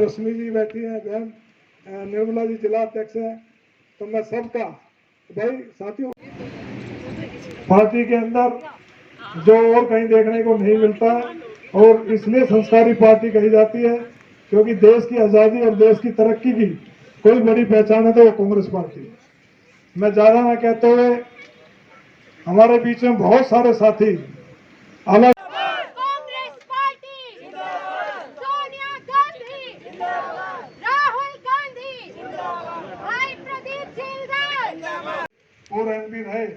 रश्मि जी बैठी हैं, बहन निर्मला जी जिला अध्यक्ष हैं। तो मैं सबका भाई साथियों, पार्टी के अंदर जो और कहीं देखने को नहीं मिलता है, और इसलिए संस्कारी पार्टी कही जाती है, क्योंकि देश की आज़ादी और देश की तरक्की की कोई बड़ी पहचान है तो वो कांग्रेस पार्टी है। मैं ज़्यादा ना कहते हुए, हमारे बीच में बहुत सारे साथी अलग कांग्रेस पार्टी जिंदाबाद, सोनिया गांधी जिंदाबाद, राहुल गांधी जिंदाबाद, भाई प्रदीप जिंदाबाद और एमपी रहे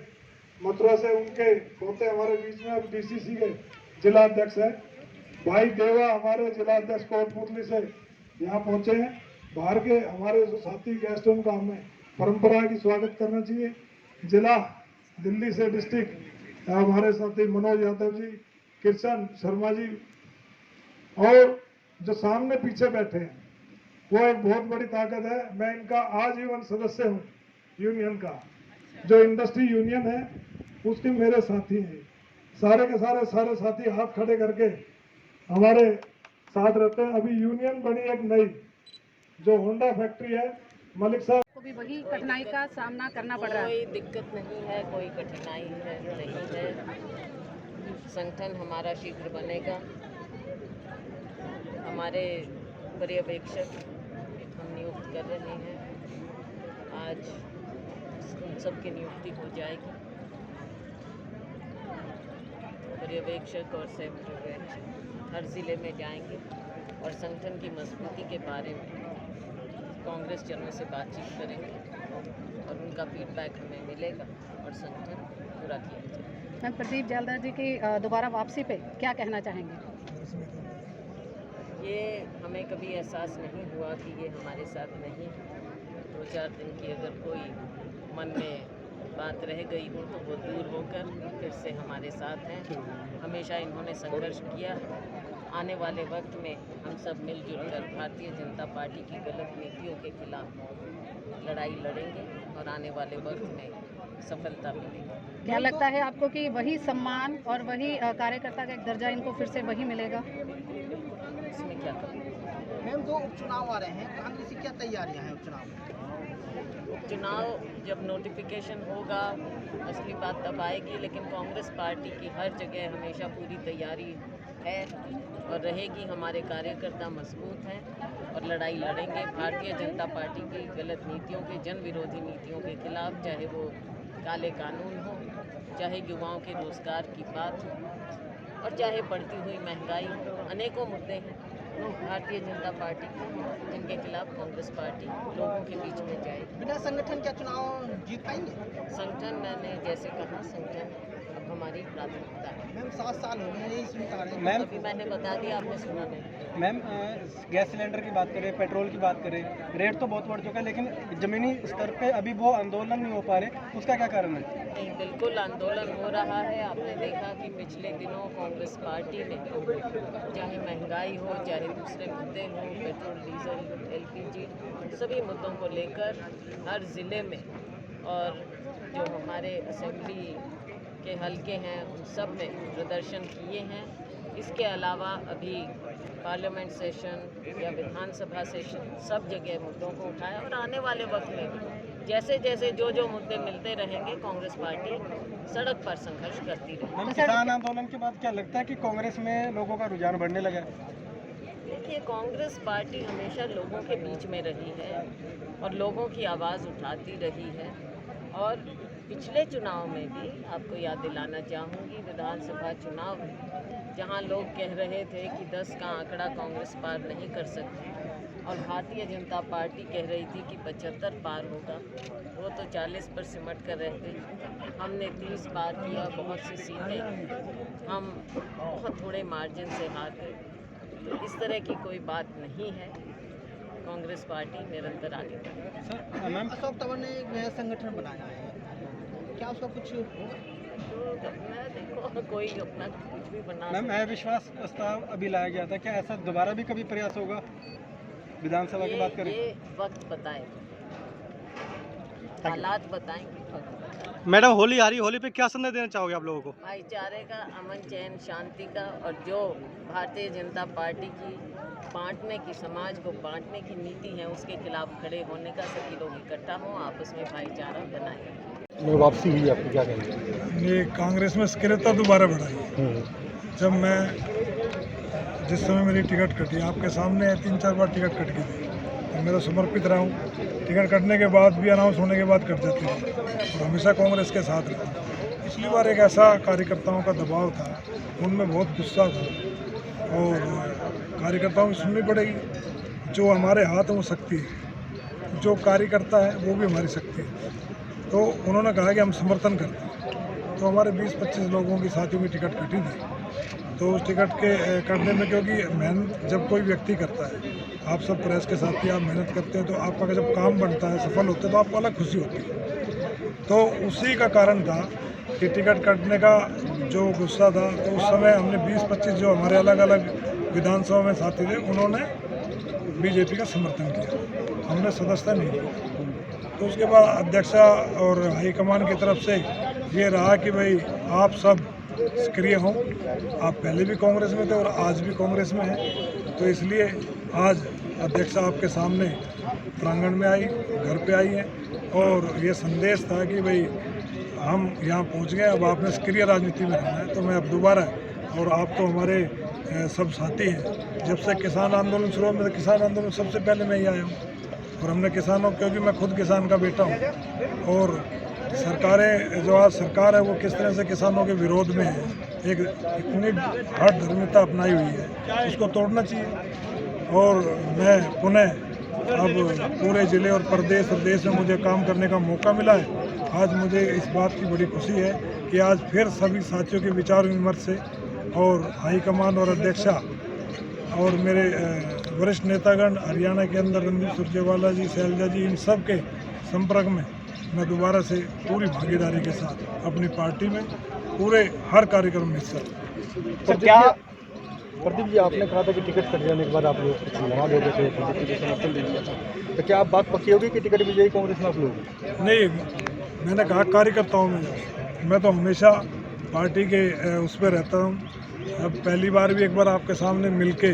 मथुरा से, उनके पोते हमारे बीच में अब डीसीसी के जिला अध्यक्ष है। भाई देवा हमारे जिला अध्यक्ष कोटपुतली से यहाँ पहुंचे हैं। बाहर के हमारे जो साथी गेस्ट हैं उनका हमें परंपरा की स्वागत करना चाहिए। जिला दिल्ली से डिस्ट्रिक्ट हमारे साथी मनोज यादव जी, किशन शर्मा जी, और जो सामने पीछे बैठे हैं वो एक बहुत बड़ी ताकत है। मैं इनका आजीवन सदस्य हूँ यूनियन का, जो इंडस्ट्री यूनियन है उसके मेरे साथी हैं। सारे के सारे साथी हाथ खड़े करके हमारे साथ रहते हैं। अभी यूनियन बनी एक नई, जो होंडा फैक्ट्री है, मलिक साहब को भी वही कठिनाई का सामना करना पड़ रहा है। कोई दिक्कत नहीं है, कोई कठिनाई है नहीं है। संगठन हमारा शीघ्र बनेगा। हमारे पर्यवेक्षक हम नियुक्त कर रहे हैं, आज उन सबकी नियुक्ति हो जाएगी। पर्यवेक्षक और सह पर्यवेक्षक हर ज़िले में जाएंगे और संगठन की मजबूती के बारे में कांग्रेस जनों से बातचीत करेंगे और उनका फीडबैक हमें मिलेगा और संगठन पूरा किया जाएगा। मैम, प्रदीप जायलदार जी की दोबारा वापसी पे क्या कहना चाहेंगे? ये हमें कभी एहसास नहीं हुआ कि ये हमारे साथ नहीं है। 2-4 दिन की अगर कोई मन में बात रह गई हो तो वो दूर होकर फिर से हमारे साथ हैं। हमेशा इन्होंने संघर्ष किया। आने वाले वक्त में हम सब मिलजुल कर भारतीय जनता पार्टी की गलत नीतियों के खिलाफ लड़ाई लड़ेंगे और आने वाले वक्त में सफलता मिलेगी। क्या लगता है आपको कि वही सम्मान और वही कार्यकर्ता का एक दर्जा इनको फिर से वही मिलेगा? इसमें क्या करें? मैम, 2 उपचुनाव आ रहे हैं, कांग्रेस की क्या तैयारियां हैं उपचुनाव में? चुनाव जब नोटिफिकेशन होगा असली बात तब आएगी, लेकिन कांग्रेस पार्टी की हर जगह हमेशा पूरी तैयारी है और रहेगी। हमारे कार्यकर्ता मजबूत हैं और लड़ाई लड़ेंगे भारतीय जनता पार्टी की गलत नीतियों के, जन विरोधी नीतियों के खिलाफ, चाहे वो काले कानून हो, चाहे युवाओं के रोजगार की बात हो और चाहे बढ़ती हुई महंगाई हो। अनेकों मुद्दे हैं भारतीय जनता पार्टी के जिनके खिलाफ कांग्रेस पार्टी लोगों के बीच में जाएगी। बिना संगठन क्या चुनाव जीत पाएंगे? संगठन, मैंने जैसे कहा, संगठन अब हमारी प्राथमिकता है। मैम, 7 साल हो गए इस मुद्दा रहे। मैम, अभी मैंने बता दिया, आपने सुना नहीं। मैम, गैस सिलेंडर की बात करें, पेट्रोल की बात करें, रेट तो बहुत बढ़ चुका है, लेकिन ज़मीनी स्तर पे अभी वो आंदोलन नहीं हो पा रहे, उसका क्या कारण है? नहीं, बिल्कुल आंदोलन हो रहा है। आपने देखा कि पिछले दिनों कांग्रेस पार्टी ने चाहे महंगाई हो, चाहे दूसरे मुद्दे हों, पेट्रोल, डीजल, एलपीजी, सभी मुद्दों को लेकर हर ज़िले में और जो हमारे असेंबली के हलके हैं उन सब में प्रदर्शन किए हैं। इसके अलावा अभी पार्लियामेंट सेशन या विधानसभा सेशन सब जगह मुद्दों को उठाया और आने वाले वक्त में भी जैसे जैसे जो मुद्दे मिलते रहेंगे कांग्रेस पार्टी सड़क पर संघर्ष करती रहेगी। मैम, किसान आंदोलन के बाद क्या लगता है कि कांग्रेस में लोगों का रुझान बढ़ने लगा है? देखिए, कांग्रेस पार्टी हमेशा लोगों के बीच में रही है और लोगों की आवाज़ उठाती रही है। और पिछले चुनाव में भी आपको याद दिलाना चाहूँगी, विधानसभा चुनाव में जहाँ लोग कह रहे थे कि 10 का आंकड़ा कांग्रेस पार नहीं कर सकती और भारतीय जनता पार्टी कह रही थी कि 75 पार होगा, वो तो 40 पर सिमट कर रह गई। हमने 30 पार किया, बहुत सी सीटें हम बहुत थोड़े मार्जिन से हार गए। तो इस तरह की कोई बात नहीं है, कांग्रेस पार्टी निरंतर आगे बढ़ेगी। सर, मैम, अशोक तंवर ने एक नया संगठन बनाया है, क्या उसका कुछ तो मैं देखो कोई अपना कुछ भी बना मैम, अविश्वास प्रस्ताव अभी लाया गया था, क्या ऐसा दोबारा भी कभी प्रयास होगा? विधानसभा की बात करें, ये वक्त बताएगा, हालात बताएंगे। मैडम होली आ रही, होली पे क्या संदेश देना चाहोगे आप लोगों को? भाईचारे का, अमन चैन शांति का, और जो भारतीय जनता पार्टी की बांटने की, समाज को बांटने की नीति है उसके खिलाफ खड़े होने का, सभी लोग इकट्ठा हों, आपस में भाईचारा बनाए। वापसी हुई आपकी, क्या कहेंगे? ये कांग्रेस में सक्रियता दोबारा बढ़ाई। जब मैं जिस समय मेरी टिकट कटी, आपके सामने 3-4 बार टिकट कट गई थी, तो मैं तो समर्पित रहा हूँ। टिकट कटने के बाद भी, अनाउंस होने के बाद कट जाती है, और हमेशा कांग्रेस के साथ रहा। पिछली बार एक ऐसा कार्यकर्ताओं का दबाव था, उनमें बहुत गुस्सा था, और कार्यकर्ताओं की सुननी पड़ेगी। जो हमारे हाथ है वो शक्ति है, जो कार्यकर्ता है वो भी हमारी शक्ति है। तो उन्होंने कहा कि हम समर्थन करते हैं, तो हमारे 20-25 लोगों की साथियों की टिकट कटी थी। तो उस टिकट के कटने में, क्योंकि मेहनत जब कोई व्यक्ति करता है, आप सब प्रेस के साथी, आप मेहनत करते हैं, तो आपका जब काम बनता है, सफल होते हैं, तो आपको अलग खुशी होती है। तो उसी का कारण था कि टिकट कटने का जो गुस्सा था, तो उस समय हमने 20-25 जो हमारे अलग अलग विधानसभा में साथी थे, उन्होंने बीजेपी का समर्थन किया, हमने सदस्यता नहीं की। तो उसके बाद अध्यक्षा और हाईकमान की तरफ से ये रहा कि भाई आप सब सक्रिय हों। आप पहले भी कांग्रेस में थे और आज भी कांग्रेस में हैं, तो इसलिए आज अध्यक्षा आपके सामने प्रांगण में आई, घर पे आई है, और ये संदेश था कि भाई हम यहाँ पहुँच गए, अब आपने सक्रिय राजनीति में रहना है। तो मैं अब दोबारा, और आप तो हमारे सब साथी हैं, जब से किसान आंदोलन शुरू हुआ, किसान आंदोलन सबसे पहले मैं ही आया हूँ, और हमने किसानों, क्योंकि मैं खुद किसान का बेटा हूँ, और सरकारें, जो आज सरकार है वो किस तरह से किसानों के विरोध में है, एक इतनी हठ धर्मिता अपनाई हुई है, उसको तोड़ना चाहिए। और मैं पुनः अब पूरे ज़िले और प्रदेश और देश में मुझे काम करने का मौका मिला है। आज मुझे इस बात की बड़ी खुशी है कि आज फिर सभी साथियों के विचार विमर्श से, और हाईकमान और अध्यक्षा और मेरे वरिष्ठ नेतागण हरियाणा के अंदर, रणदीप सुरजेवाला जी, शैलजा जी, इन सब के संपर्क में मैं दोबारा से पूरी भागीदारी के साथ अपनी पार्टी में पूरे हर कार्यक्रम में हिस्सा। तो क्या प्रदीप जी, आपने कहा था कि टिकट कट जाने के बाद आप लोग चुनाव हो गए थे, समर्थन दे दिया था, तो क्या आप बात पक्की होगी कि टिकट मिल जाएगी कांग्रेस में आप लोग? नहीं, मैंने कहा कार्यकर्ताओं में, मैं तो हमेशा पार्टी के उस पर रहता हूँ। अब पहली बार भी एक बार आपके सामने मिलके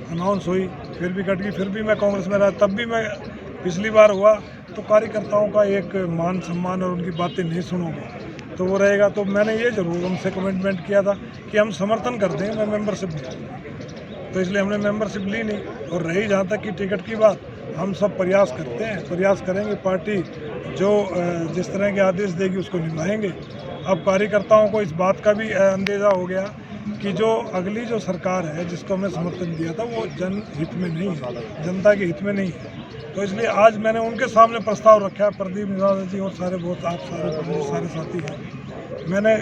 अनाउंस हुई, फिर भी कट गई, फिर भी मैं कांग्रेस में रहा, तब भी मैं पिछली बार हुआ। तो कार्यकर्ताओं का एक मान सम्मान और उनकी बातें नहीं सुनोगे तो वो रहेगा। तो मैंने ये जरूर उनसे कमिटमेंट किया था कि हम समर्थन कर देंगे, मैं मेंबरशिप नहीं, तो इसलिए हमने मेंबरशिप ली नहीं। और रही जहाँ तक कि टिकट की बात, हम सब प्रयास करते हैं, प्रयास करेंगे, पार्टी जो जिस तरह के आदेश देगी उसको निभाएंगे। अब कार्यकर्ताओं को इस बात का भी अंदेजा हो गया कि जो अगली जो सरकार है जिसको हमने समर्थन दिया था वो जनहित में नहीं है, जनता के हित में नहीं है। तो इसलिए आज मैंने उनके सामने प्रस्ताव रखा है, प्रदीप निराला जी और सारे बहुत आप सारे साथी हैं। मैंने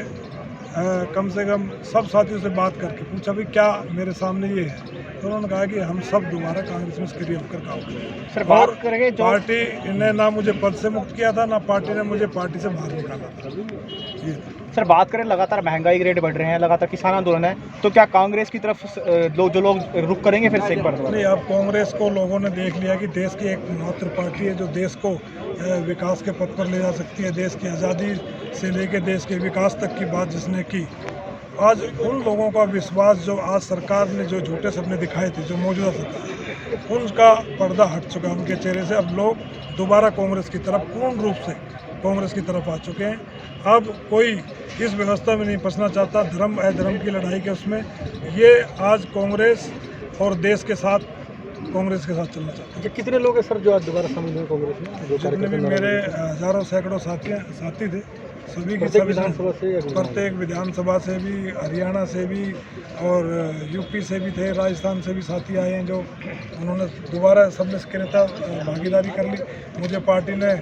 कम से कम सब साथियों से बात करके पूछा भी क्या मेरे सामने ये है, तो उन्होंने कहा कि हम सब दोबारा कांग्रेस में सक्रिय होकर काम करें। और पार्टी ने ना मुझे पद से मुक्त किया था, ना पार्टी ने मुझे पार्टी से बाहर निकाला था। ये सर, बात करें लगातार महंगाई के रेट बढ़ रहे हैं, लगातार किसान आंदोलन है, तो क्या कांग्रेस की तरफ जो लोग रुक करेंगे फिर से एक बार? नहीं, अब कांग्रेस को लोगों ने देख लिया कि देश की एकमात्र पार्टी है जो देश को विकास के पथ पर ले जा सकती है। देश की आज़ादी से लेकर देश के विकास तक की बात जिसने की, आज उन लोगों का विश्वास, जो आज सरकार ने जो झूठे सपने दिखाए थे, जो मौजूदा सरकार, उनका पर्दा हट चुका है उनके चेहरे से। अब लोग दोबारा कांग्रेस की तरफ, पूर्ण रूप से कांग्रेस की तरफ आ चुके हैं। अब कोई इस व्यवस्था में नहीं फंसना चाहता, धर्म अधर्म की लड़ाई के उसमें। ये आज कांग्रेस और देश के साथ, कांग्रेस के साथ चलना चाहता है। कितने लोग हैं सर जो आज दोबारा शामिल हुए कांग्रेस में? जितने भी मेरे हजारों सैकड़ों साथी थे, सभी की विधानसभा से, प्रत्येक विधानसभा से भी, हरियाणा से भी और यूपी से भी थे, राजस्थान से भी साथी आए हैं, जो उन्होंने दोबारा सबने सक्रियता भागीदारी कर ली। मुझे पार्टी ने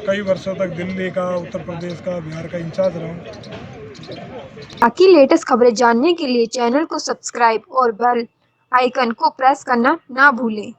कई वर्षों तक दिल्ली का, उत्तर प्रदेश का, बिहार का इंचार्ज रहा हूँ। बाकी लेटेस्ट खबरें जानने के लिए चैनल को सब्सक्राइब और बेल आइकन को प्रेस करना ना भूलें।